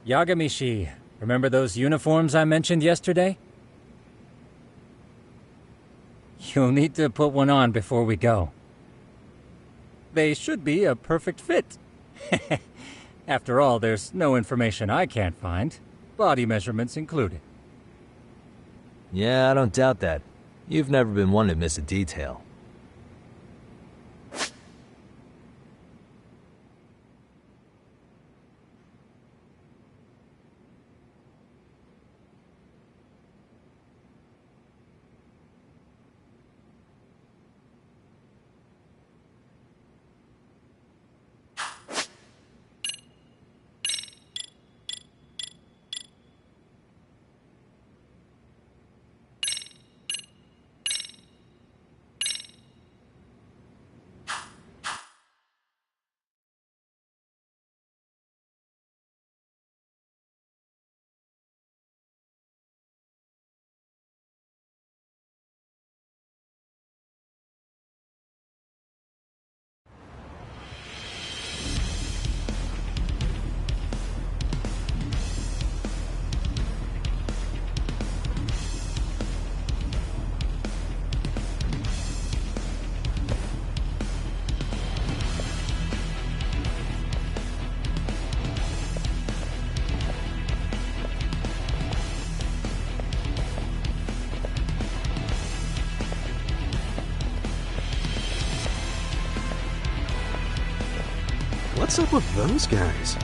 Yagamishi, remember those uniforms I mentioned yesterday? You'll need to put one on before we go. They should be a perfect fit. After all, there's no information I can't find, body measurements included. Yeah, I don't doubt that. You've never been one to miss a detail. What's up with those guys?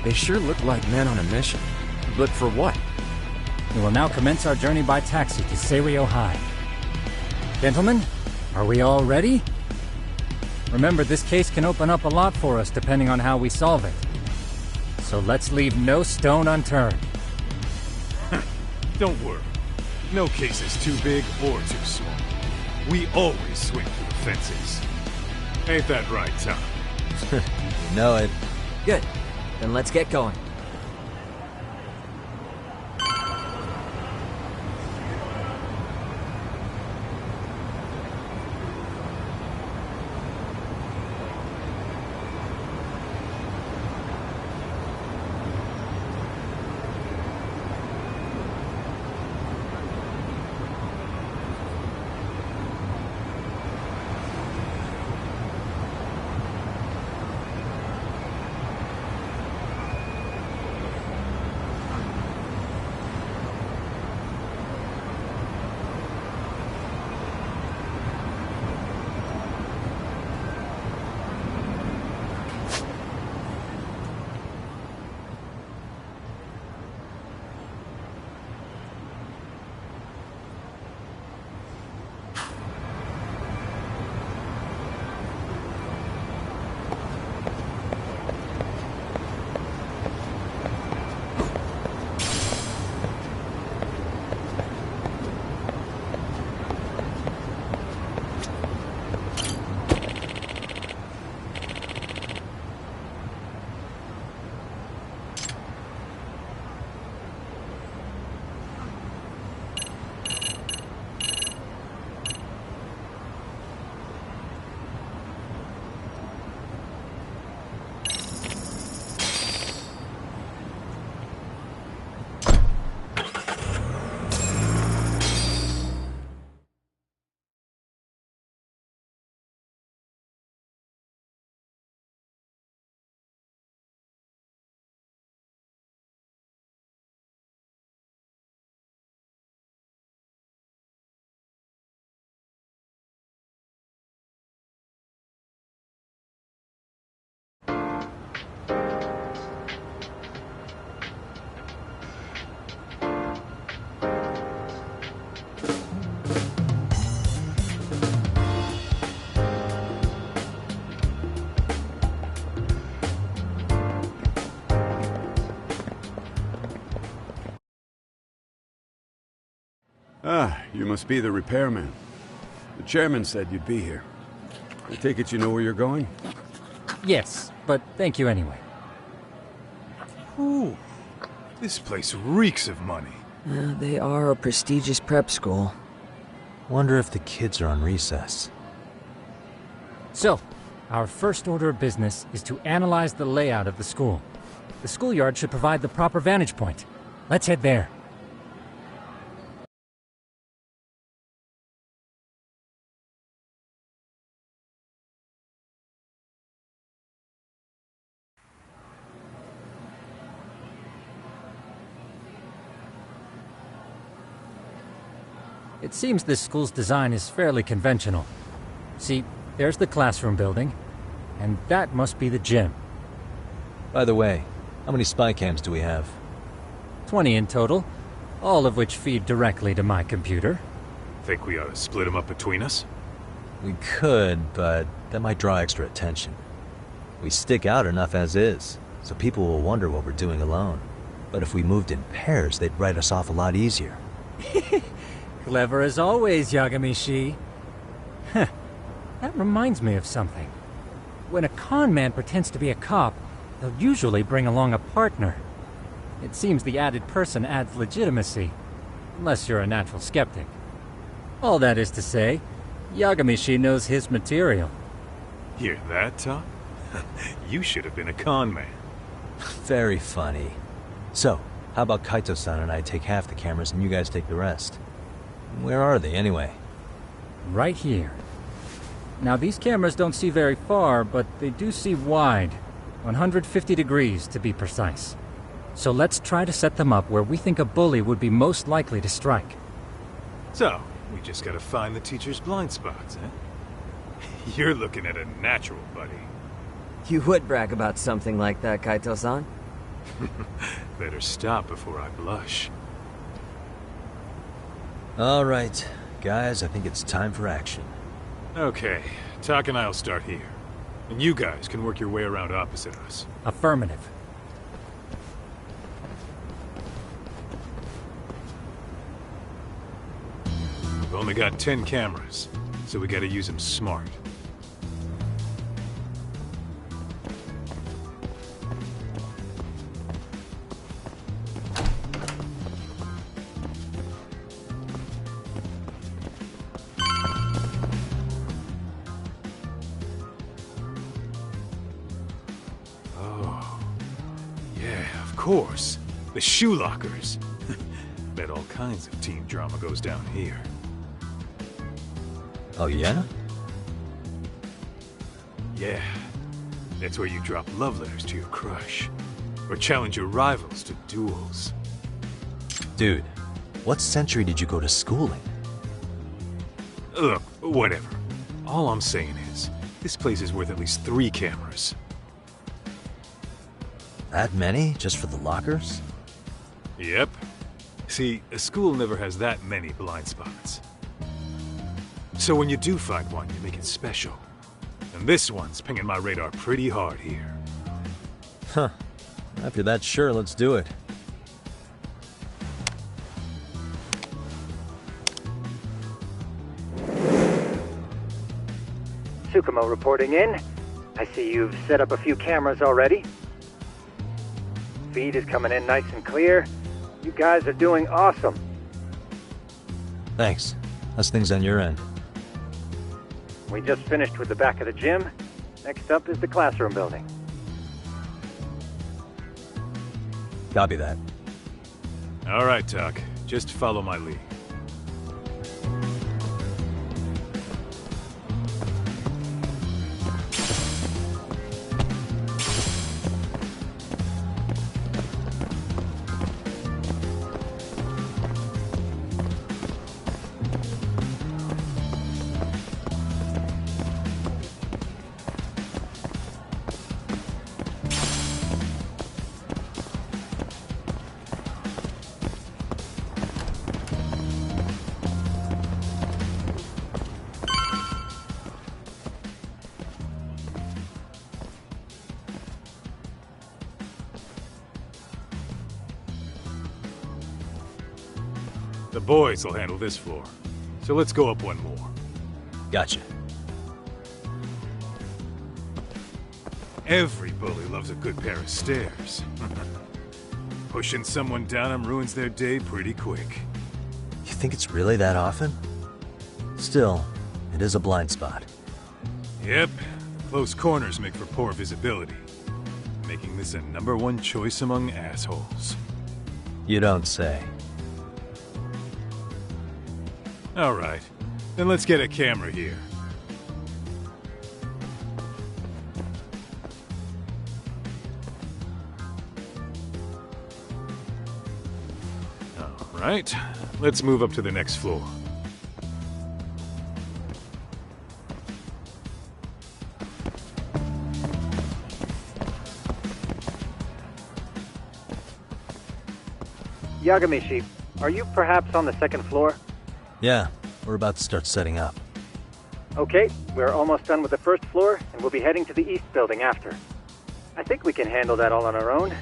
They sure look like men on a mission. But for what? We will now commence our journey by taxi to Seiryo High. Gentlemen, are we all ready? Remember, this case can open up a lot for us depending on how we solve it. So let's leave no stone unturned. Don't worry. No case is too big or too small. We always swing for the fences. Ain't that right, Tom? You know it. Good. Then let's get going. Ah, you must be the repairman. The chairman said you'd be here. I take it you know where you're going? Yes, but thank you anyway. Ooh, this place reeks of money. They are a prestigious prep school. Wonder if the kids are on recess. So, our first order of business is to analyze the layout of the school. The schoolyard should provide the proper vantage point. Let's head there. It seems this school's design is fairly conventional. See, there's the classroom building, and that must be the gym. By the way, how many spy cams do we have? 20 in total, all of which feed directly to my computer. Think we ought to split them up between us? We could, but that might draw extra attention. We stick out enough as is, so people will wonder what we're doing alone. But if we moved in pairs, they'd write us off a lot easier. Clever as always, Yagami-shi. Huh. That reminds me of something. When a con man pretends to be a cop, they'll usually bring along a partner. It seems the added person adds legitimacy, unless you're a natural skeptic. All that is to say, Yagami-shi knows his material. Hear that, Tom? You should have been a con man. Very funny. So, how about Kaito-san and I take half the cameras and you guys take the rest? Where are they, anyway? Right here. Now, these cameras don't see very far, but they do see wide. 150 degrees, to be precise. So let's try to set them up where we think a bully would be most likely to strike. So, we just gotta find the teacher's blind spots, eh? You're looking at a natural, buddy. You would brag about something like that, Kaito-san. Better stop before I blush. All right, guys, I think it's time for action. Okay, Tak and I'll start here. And you guys can work your way around opposite us. Affirmative. We've only got 10 cameras, so we gotta use them smart. Of course. The shoe lockers. Bet all kinds of teen drama goes down here. Oh, yeah? Yeah. That's where you drop love letters to your crush. Or challenge your rivals to duels. Dude, what century did you go to school in? Look, whatever. All I'm saying is, this place is worth at least 3 cameras. That many? Just for the lockers? Yep. See, a school never has that many blind spots. So when you do find one, you make it special. And this one's pinging my radar pretty hard here. Huh. If you're that sure, let's do it. Tsukumo reporting in. I see you've set up a few cameras already. Feed is coming in nice and clear. You guys are doing awesome. Thanks. How's things on your end? We just finished with the back of the gym. Next up is the classroom building. Copy that. All right, Tak. Just follow my lead. The boys will handle this floor. So let's go up one more. Gotcha. Every bully loves a good pair of stairs. Pushing someone down them ruins their day pretty quick. You think it's really that often? Still, it is a blind spot. Yep, close corners make for poor visibility. making this a #1 choice among assholes. You don't say. Alright, then let's get a camera here. Alright, let's move up to the next floor. Yagamishi, are you perhaps on the second floor? Yeah, we're about to start setting up. Okay, we're almost done with the first floor, and we'll be heading to the east building after. I think we can handle that all on our own.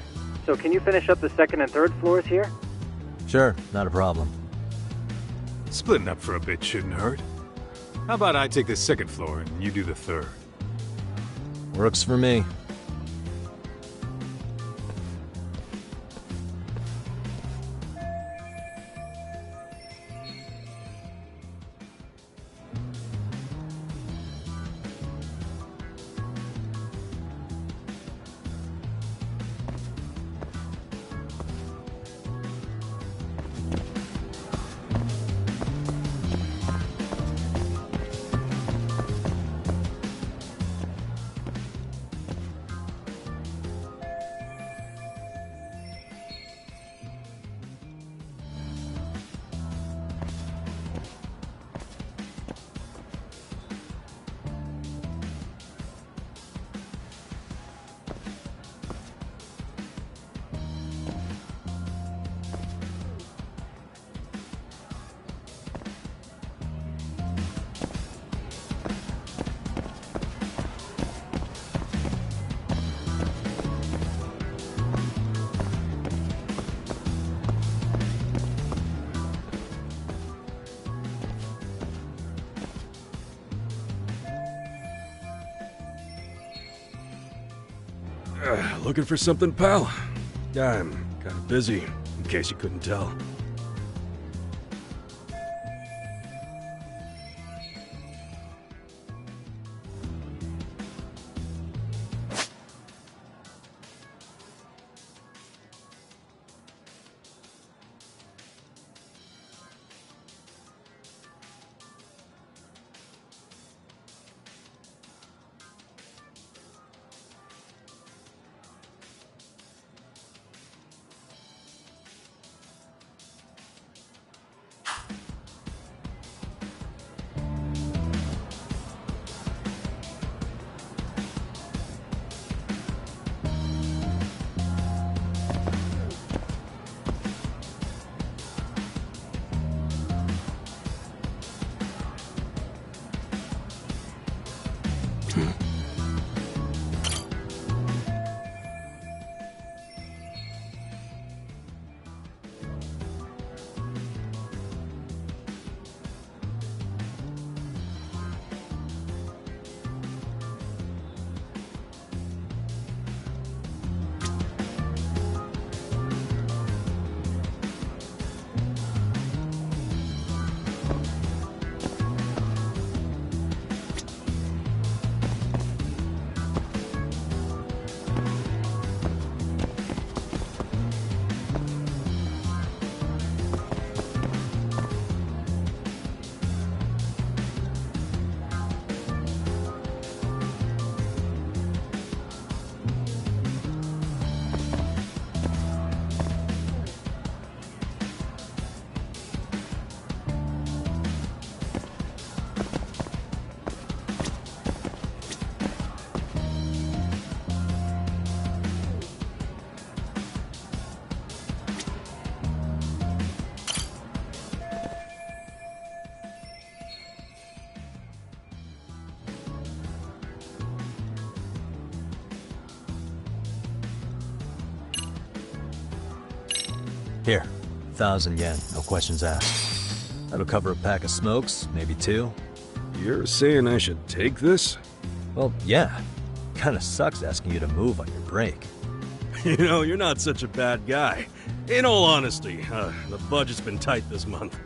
So can you finish up the second and third floors here? Sure, not a problem. Splitting up for a bit shouldn't hurt. How about I take the second floor and you do the third? Works for me. Looking for something, pal? I'm kind of busy, in case you couldn't tell. Here, 1,000 yen, no questions asked. That'll cover a pack of smokes, maybe 2. You're saying I should take this? Well, yeah. Kinda sucks asking you to move on your break. You know, you're not such a bad guy. In all honesty, the budget's been tight this month.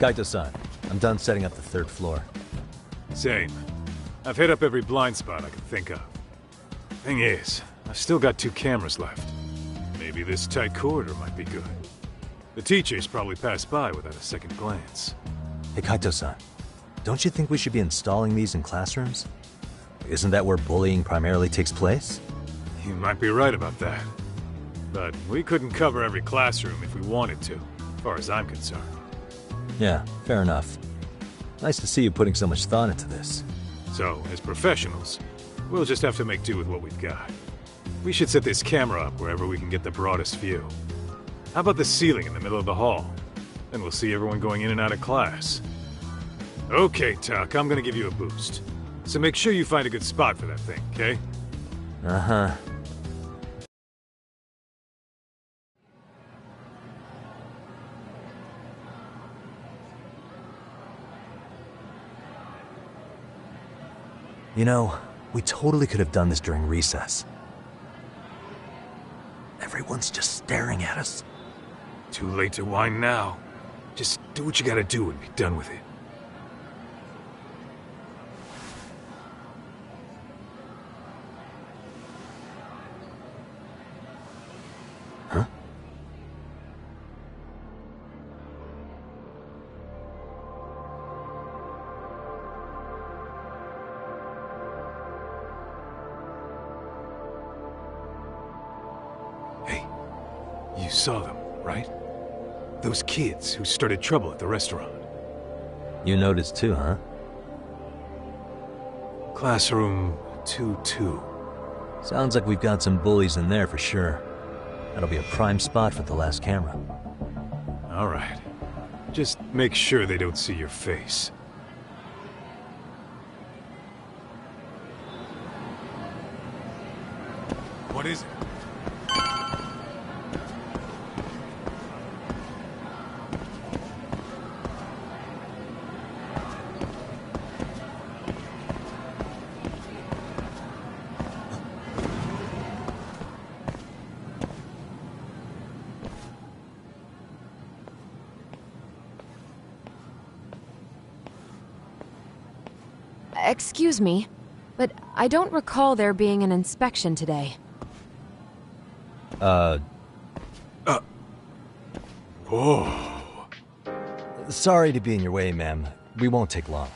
Kaito-san, I'm done setting up the third floor. Same. I've hit up every blind spot I can think of. Thing is, I've still got 2 cameras left. Maybe this tight corridor might be good. The teachers probably passed by without a second glance. Hey, Kaito-san, don't you think we should be installing these in classrooms? Isn't that where bullying primarily takes place? You might be right about that. But we couldn't cover every classroom if we wanted to, as far as I'm concerned. Yeah, fair enough. Nice to see you putting so much thought into this. So, as professionals, we'll just have to make do with what we've got. We should set this camera up wherever we can get the broadest view. How about the ceiling in the middle of the hall? Then we'll see everyone going in and out of class. Okay, Tuck, I'm gonna give you a boost. So make sure you find a good spot for that thing, okay? Uh-huh. You know, we totally could have done this during recess. Everyone's just staring at us. Too late to whine now. Just do what you gotta do and be done with it. Huh? Hey, you saw them, right? Those kids who started trouble at the restaurant. You noticed too, huh? Classroom 2-2. Sounds like we've got some bullies in there for sure. That'll be a prime spot for the last camera. All right. Just make sure they don't see your face. What is it? Excuse me, but I don't recall there being an inspection today. Oh. Sorry to be in your way, ma'am. We won't take long.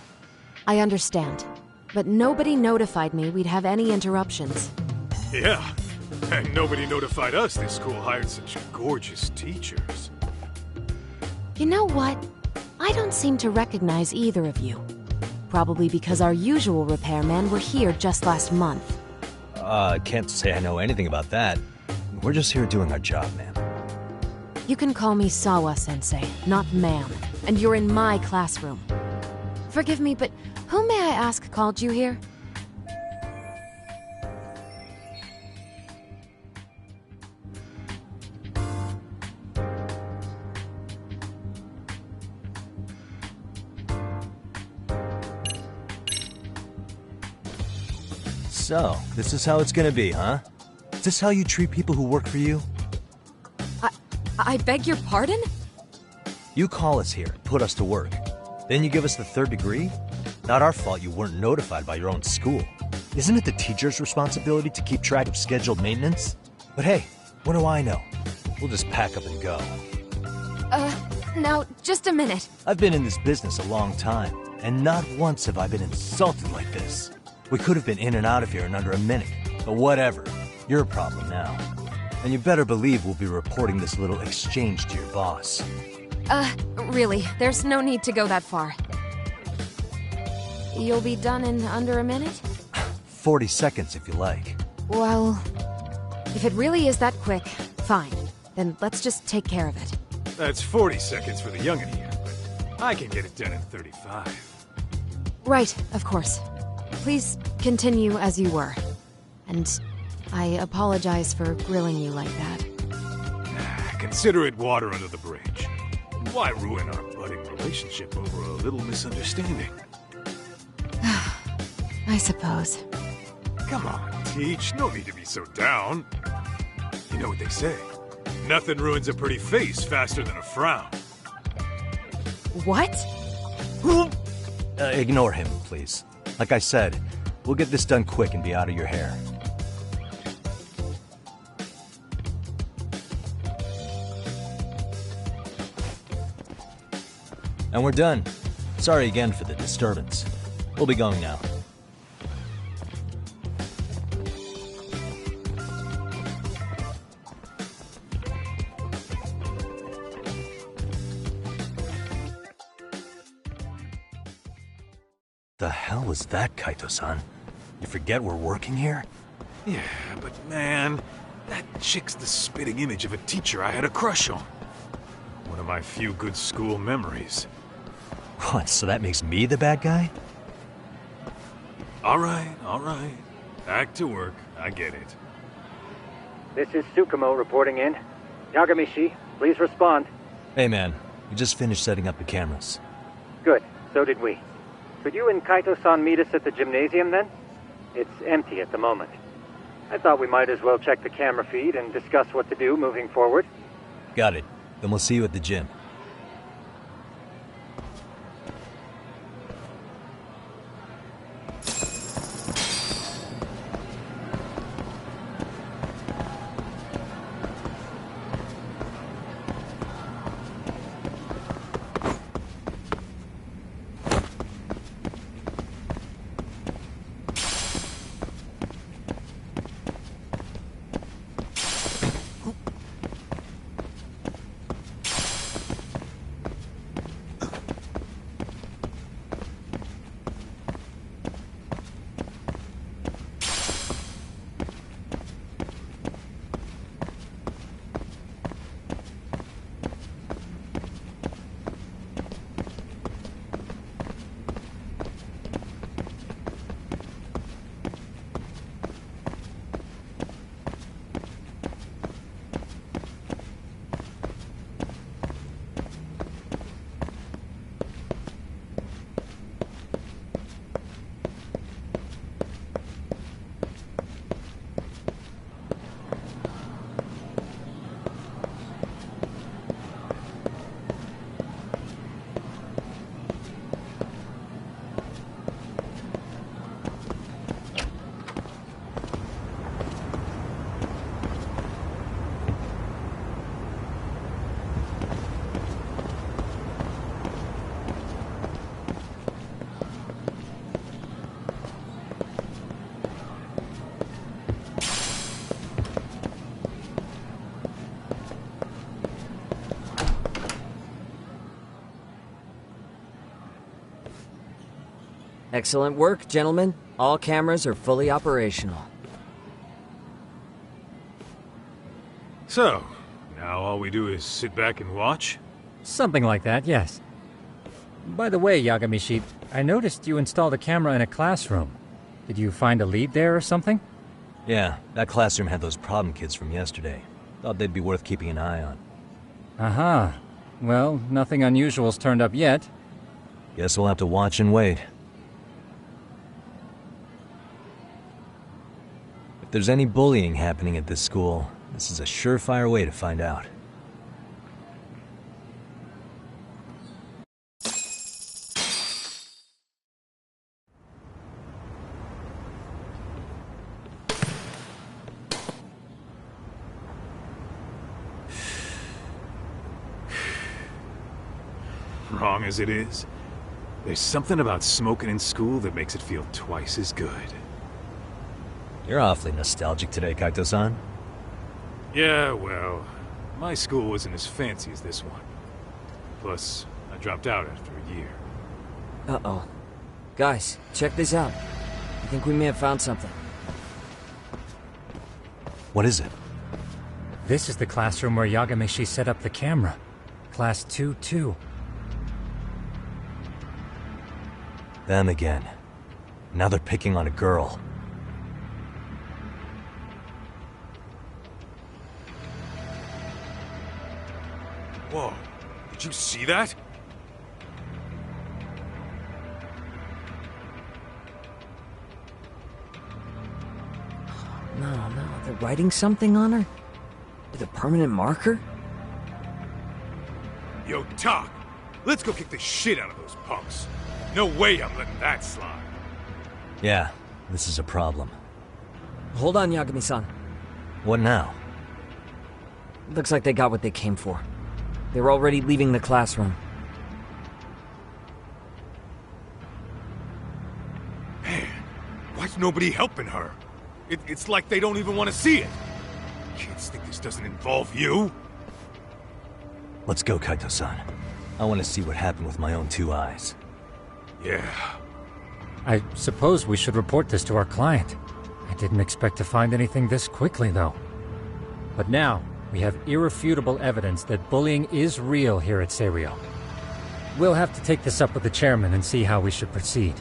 I understand, but nobody notified me we'd have any interruptions. Yeah, and nobody notified us this school hired such gorgeous teachers. You know what? I don't seem to recognize either of you. Probably because our usual repairmen were here just last month. Can't say I know anything about that. We're just here doing our job, ma'am. You can call me Sawa-sensei, not ma'am, and you're in my classroom. Forgive me, but who may I ask called you here? So, this is how it's gonna be, huh? Is this how you treat people who work for you? I beg your pardon? You call us here, put us to work. Then you give us the third degree? Not our fault you weren't notified by your own school. Isn't it the teacher's responsibility to keep track of scheduled maintenance? But hey, what do I know? We'll just pack up and go. Now, just a minute. I've been in this business a long time, and not once have I been insulted like this. We could have been in and out of here in under a minute, but whatever. Your problem now. And you better believe we'll be reporting this little exchange to your boss. Really, there's no need to go that far. You'll be done in under a minute? 40 seconds if you like. Well, if it really is that quick, fine. Then let's just take care of it. That's 40 seconds for the youngin' here, but I can get it done in 35. Right, of course. Please continue as you were. And I apologize for grilling you like that. Consider it water under the bridge. Why ruin our budding relationship over a little misunderstanding? I suppose. Come on, Teach. No need to be so down. You know what they say. Nothing ruins a pretty face faster than a frown. What? Ignore him, please. Like I said, we'll get this done quick and be out of your hair. And we're done. Sorry again for the disturbance. We'll be going now. The hell was that, Kaito-san? You forget we're working here? Yeah, but man, that chick's the spitting image of a teacher I had a crush on. One of my few good school memories. What, so that makes me the bad guy? All right. Back to work. I get it. This is Tsukumo reporting in. Yagamishi, please respond. Hey man, we just finished setting up the cameras. Good, so did we. Could you and Kaito-san meet us at the gymnasium then? It's empty at the moment. I thought we might as well check the camera feed and discuss what to do moving forward. Got it. Then we'll see you at the gym. Excellent work, gentlemen. All cameras are fully operational. So, now all we do is sit back and watch? Something like that, yes. By the way, Yagamishi, I noticed you installed a camera in a classroom. Did you find a lead there or something? Yeah, that classroom had those problem kids from yesterday. Thought they'd be worth keeping an eye on. Aha. Well, nothing unusual's turned up yet. Guess we'll have to watch and wait. If there's any bullying happening at this school, this is a surefire way to find out. Wrong as it is, there's something about smoking in school that makes it feel twice as good. You're awfully nostalgic today, Kaito-san. Yeah, well, my school wasn't as fancy as this one. Plus, I dropped out after a year. Uh-oh. Guys, check this out. I think we may have found something. What is it? This is the classroom where Yagamishi set up the camera. Class 2-2. Them again. Now they're picking on a girl. Whoa, did you see that? No, they're writing something on her? With a permanent marker? Yo, Talk, Let's go kick the shit out of those punks. No way I'm letting that slide. Yeah, this is a problem. Hold on, Yagami-san. What now? Looks like they got what they came for. They're already leaving the classroom. Man, why's nobody helping her? It's like they don't even want to see it. Kids think this doesn't involve you? Let's go, Kaito-san. I want to see what happened with my own 2 eyes. Yeah. I suppose we should report this to our client. I didn't expect to find anything this quickly, though. But now, we have irrefutable evidence that bullying is real here at Serio. We'll have to take this up with the chairman and see how we should proceed.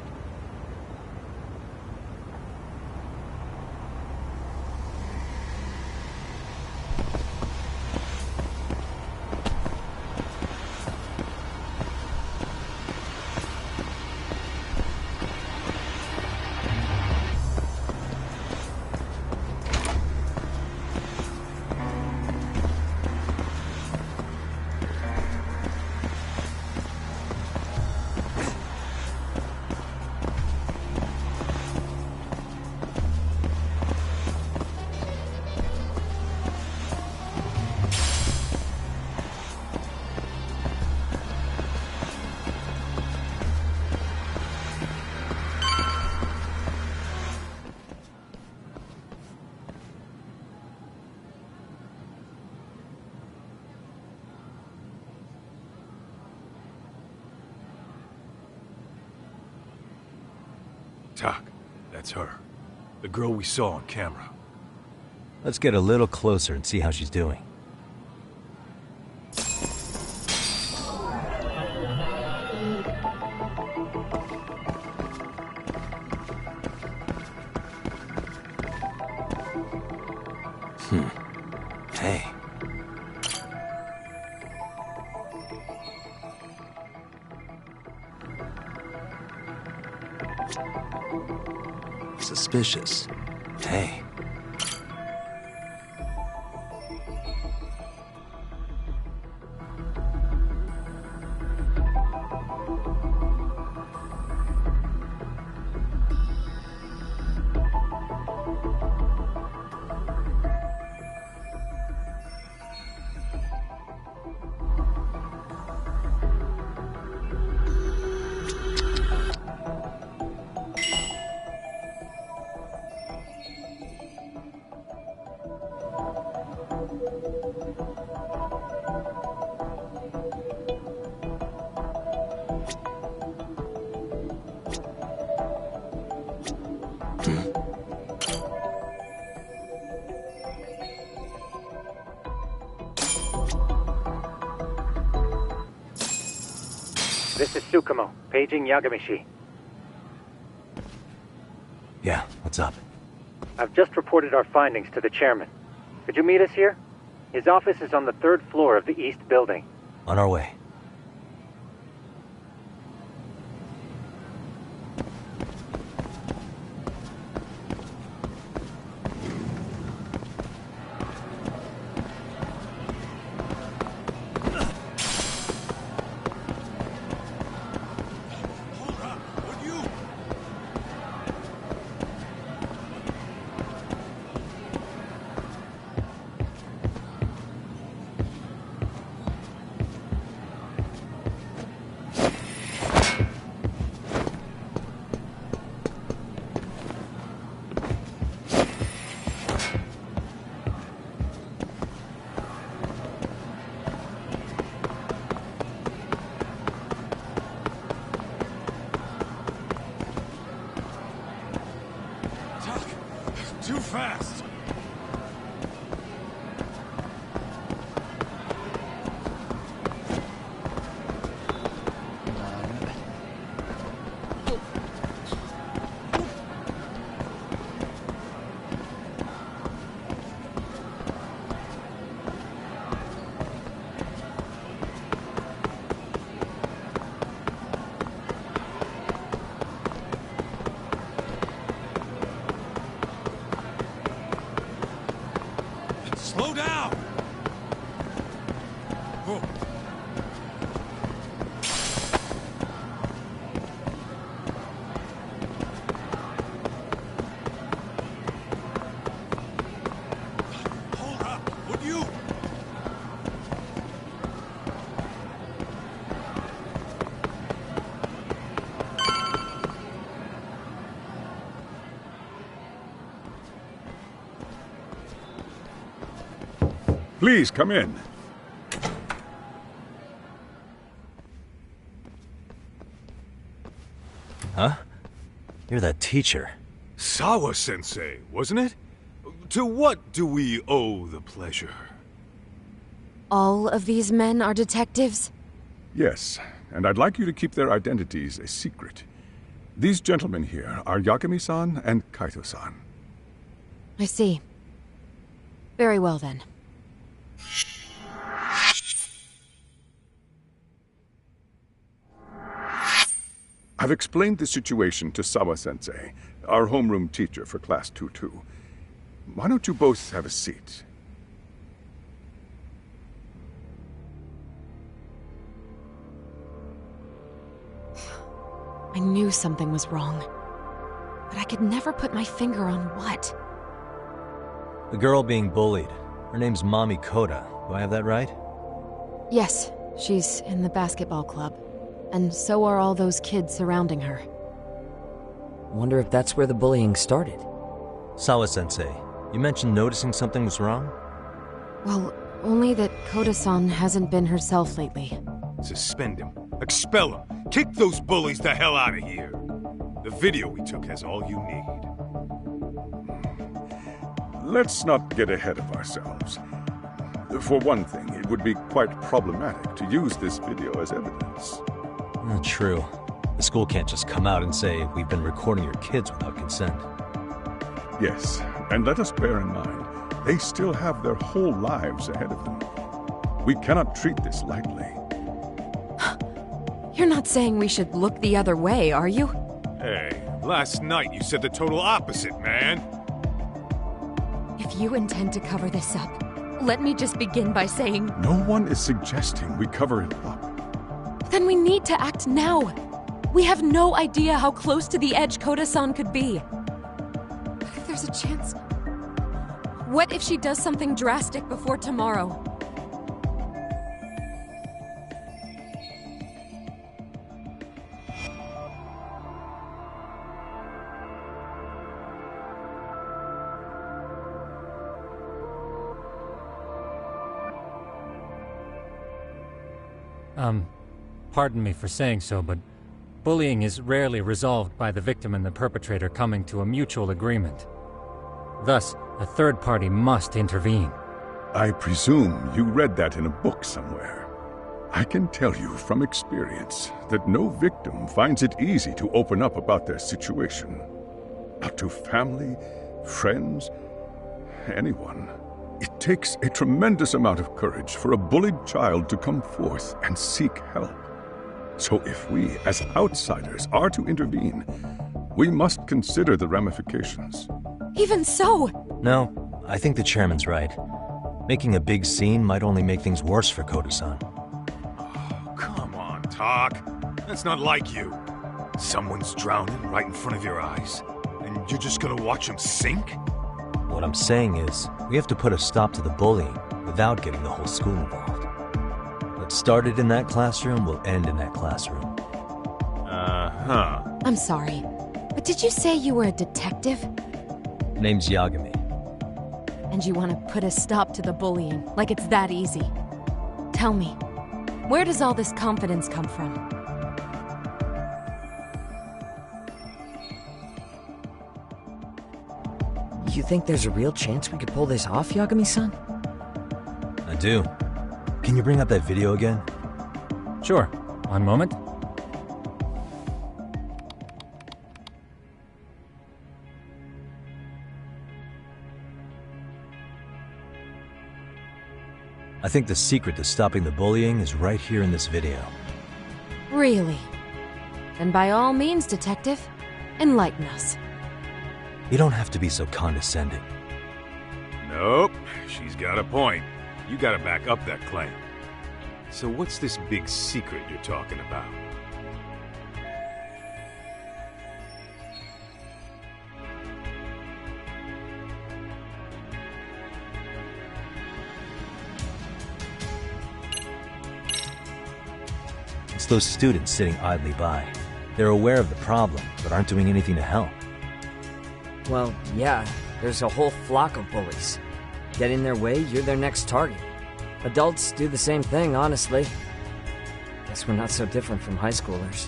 Tak, that's her. The girl we saw on camera. Let's get a little closer and see how she's doing. Hey. Suspicious. Hey. This is Tsukumo, paging Yagamishi. Yeah, what's up? I've just reported our findings to the chairman. Could you meet us here? His office is on the 3rd floor of the east building. On our way. Too fast! Slow down! Oh. Please, come in. Huh? You're that teacher. Sawa-sensei, wasn't it? To what do we owe the pleasure? All of these men are detectives? Yes, and I'd like you to keep their identities a secret. These gentlemen here are Yagami-san and Kaito-san. I see. Very well, then. I've explained the situation to Sawa-sensei, our homeroom teacher for Class 2-2. Why don't you both have a seat? I knew something was wrong, but I could never put my finger on what. The girl being bullied. Her name's Mami Koda. Do I have that right? Yes, she's in the basketball club. And so are all those kids surrounding her. Wonder if that's where the bullying started. Sawa-sensei, you mentioned noticing something was wrong? Well, only that Koda-san hasn't been herself lately. Suspend him. Expel him. Kick those bullies the hell out of here. The video we took has all you need. Let's not get ahead of ourselves. For one thing, it would be quite problematic to use this video as evidence. True. The school can't just come out and say, we've been recording your kids without consent. Yes, and let us bear in mind, they still have their whole lives ahead of them. We cannot treat this lightly. You're not saying we should look the other way, are you? Hey, last night you said the total opposite, man. If you intend to cover this up, let me just begin by saying... No one is suggesting we cover it up. Then we need to act now. We have no idea how close to the edge Koda-san could be. What if there's a chance? What if she does something drastic before tomorrow? Pardon me for saying so, but bullying is rarely resolved by the victim and the perpetrator coming to a mutual agreement. Thus, a third party must intervene. I presume you read that in a book somewhere. I can tell you from experience that no victim finds it easy to open up about their situation. Not to family, friends, anyone. It takes a tremendous amount of courage for a bullied child to come forth and seek help. So if we, as outsiders, are to intervene, we must consider the ramifications. Even so! No, I think the chairman's right. Making a big scene might only make things worse for Koda-san. Oh, come on, Tak. That's not like you. Someone's drowning right in front of your eyes, and you're just gonna watch him sink? What I'm saying is, we have to put a stop to the bullying without getting the whole school involved. What started in that classroom will end in that classroom. Uh-huh. I'm sorry, but did you say you were a detective? Name's Yagami. And you want to put a stop to the bullying, like it's that easy? Tell me, where does all this confidence come from? You think there's a real chance we could pull this off, Yagami-san? I do. Can you bring up that video again? Sure. One moment. I think the secret to stopping the bullying is right here in this video. Really? Then by all means, detective, enlighten us. You don't have to be so condescending. Nope, she's got a point. You gotta back up that claim. So what's this big secret you're talking about? It's those students sitting idly by. They're aware of the problem, but aren't doing anything to help. Well, yeah, there's a whole flock of bullies. Get in their way, you're their next target. Adults do the same thing, honestly. Guess we're not so different from high schoolers.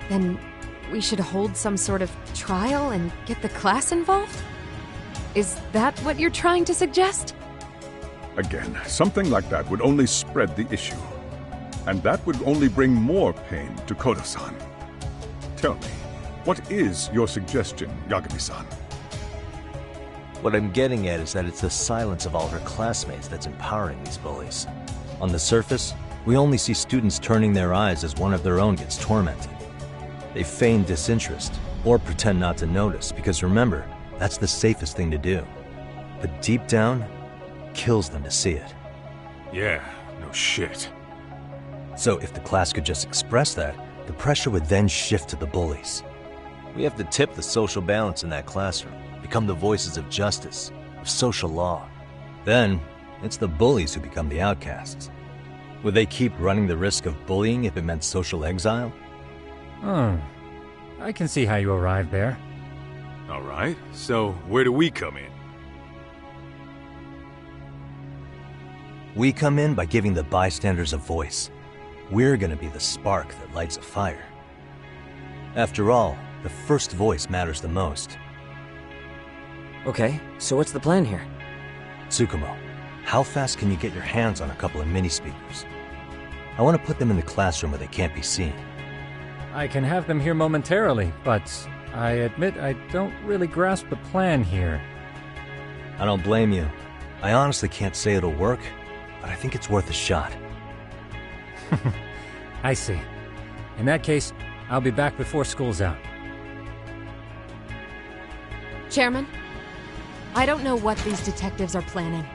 Then we should hold some sort of trial and get the class involved? Is that what you're trying to suggest? Again, something like that would only spread the issue. And that would only bring more pain to Kodo-san. Tell me, what is your suggestion, Yagami-san? What I'm getting at is that it's the silence of all her classmates that's empowering these bullies. On the surface, we only see students turning their eyes as one of their own gets tormented. They feign disinterest, or pretend not to notice, because remember, that's the safest thing to do. But deep down, it kills them to see it. Yeah, no shit. So if the class could just express that, the pressure would then shift to the bullies. We have to tip the social balance in that classroom, become the voices of justice, of social law. Then, it's the bullies who become the outcasts. Would they keep running the risk of bullying if it meant social exile? I can see how you arrived there. All right, so where do we come in? We come in by giving the bystanders a voice. We're gonna be the spark that lights a fire. After all, the first voice matters the most. Okay, so what's the plan here? Tsukumo, how fast can you get your hands on a couple of mini-speakers? I want to put them in the classroom where they can't be seen. I can have them here momentarily, but I admit I don't really grasp the plan here. I don't blame you. I honestly can't say it'll work, but I think it's worth a shot. I see. In that case, I'll be back before school's out. Chairman, I don't know what these detectives are planning,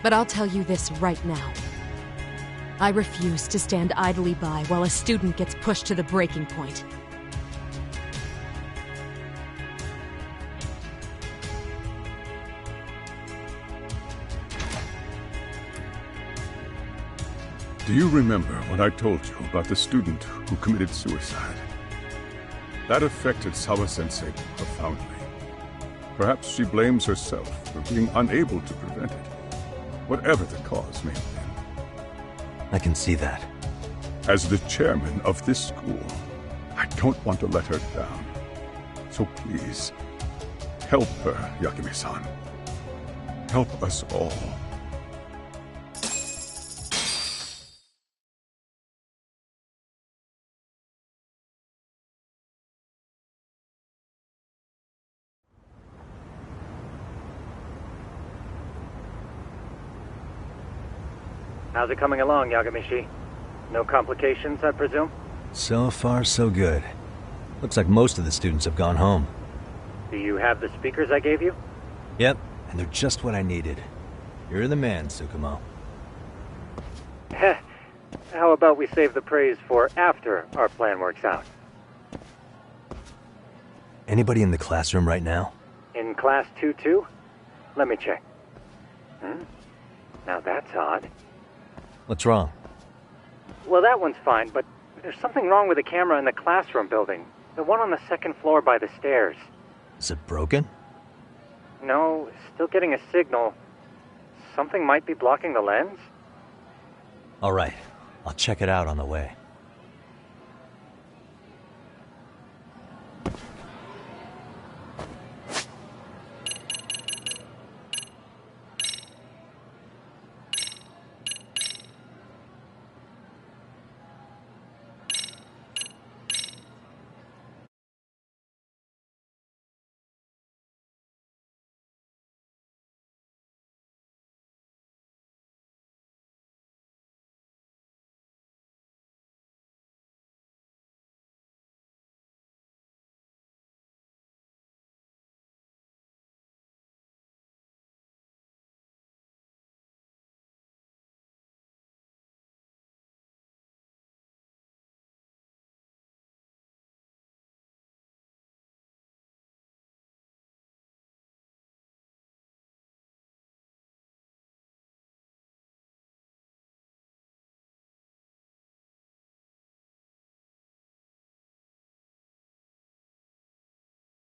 but I'll tell you this right now. I refuse to stand idly by while a student gets pushed to the breaking point. Do you remember when I told you about the student who committed suicide? That affected Sawa-sensei profoundly. Perhaps she blames herself for being unable to prevent it, whatever the cause may have been. I can see that. As the chairman of this school, I don't want to let her down. So please, help her, Yagami-san. Help us all. How's it coming along, Yagamishi? No complications, I presume? So far, so good. Looks like most of the students have gone home. Do you have the speakers I gave you? Yep, and they're just what I needed. You're the man, Tsukumo. Heh. How about we save the praise for after our plan works out? Anybody in the classroom right now? In class 2-2? Let me check. Now that's odd. What's wrong? Well, that one's fine, but there's something wrong with the camera in the classroom building. The one on the second floor by the stairs. Is it broken? No, still getting a signal. Something might be blocking the lens? All right, I'll check it out on the way.